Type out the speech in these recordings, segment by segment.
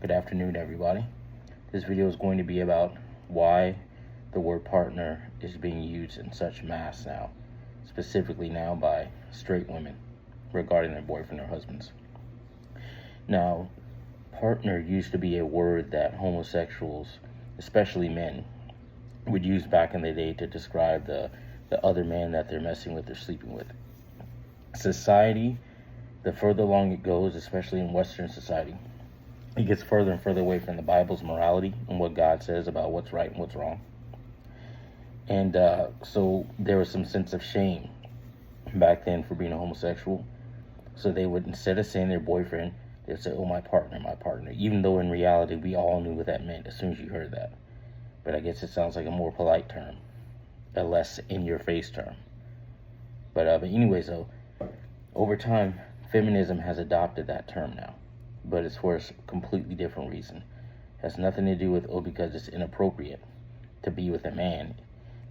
Good afternoon, everybody. This video is going to be about why the word partner is being used in such mass now, specifically now by straight women regarding their boyfriend or husbands. Now, partner used to be a word that homosexuals, especially men, would use back in the day to describe the other man that they're messing with or sleeping with. Society, the further along it goes, especially in Western society, it gets further and further away from the Bible's morality and what God says about what's right and what's wrong. And so there was some sense of shame back then for being a homosexual. So they would, instead of saying their boyfriend, they'd say, oh, my partner, even though in reality we all knew what that meant as soon as you heard that. But I guess it sounds like a more polite term, a less in-your-face term. But anyways, though, over time, feminism has adopted that term now. But it's for a completely different reason. It has nothing to do with, because it's inappropriate to be with a man.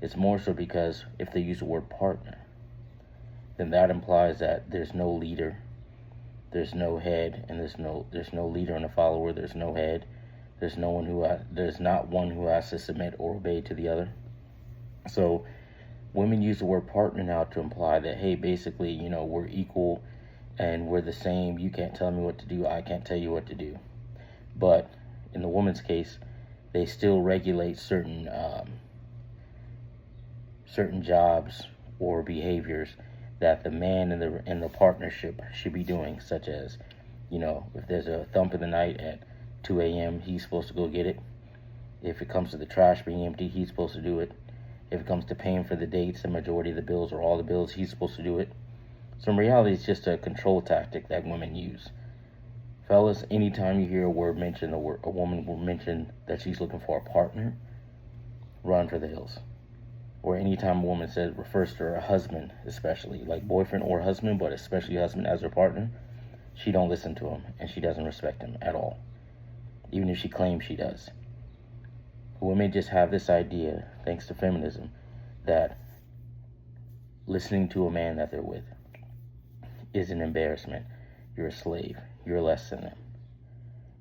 It's more so because if they use the word partner, then that implies that there's no leader, there's no head, and there's no leader and a follower. There's no head. There's not one who has to submit or obey to the other. So women use the word partner now to imply that, hey, basically, we're equal and we're the same. You can't tell me what to do. I can't tell you what to do. But in the woman's case, they still regulate certain jobs or behaviors that the man in the partnership should be doing, such as, if there's a thump in the night at 2 a.m., he's supposed to go get it. If it comes to the trash being empty, he's supposed to do it. If it comes to paying for the dates, the majority of the bills or all the bills, he's supposed to do it. So in reality, it's just a control tactic that women use. Fellas, anytime you hear a woman will mention that she's looking for a partner, run for the hills. Or anytime a woman refers to her husband, especially, like boyfriend or husband, but especially husband as her partner, she don't listen to him and she doesn't respect him at all, even if she claims she does. Women just have this idea, thanks to feminism, that listening to a man that they're with is an embarrassment. You're a slave. You're less than them.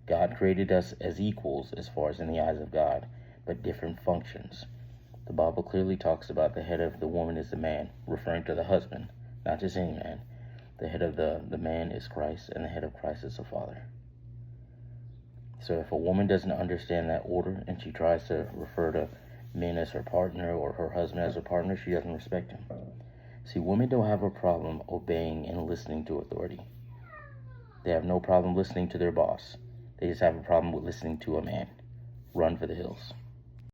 God created us as equals as far as in the eyes of God, but different functions. The Bible clearly talks about the head of the woman is the man, referring to the husband, not just any man. The head of the man is Christ, and the head of Christ is the Father. So if a woman doesn't understand that order and she tries to refer to men as her partner or her husband as her partner, she doesn't respect him. See, women don't have a problem obeying and listening to authority. They have no problem listening to their boss. They just have a problem with listening to a man. Run for the hills.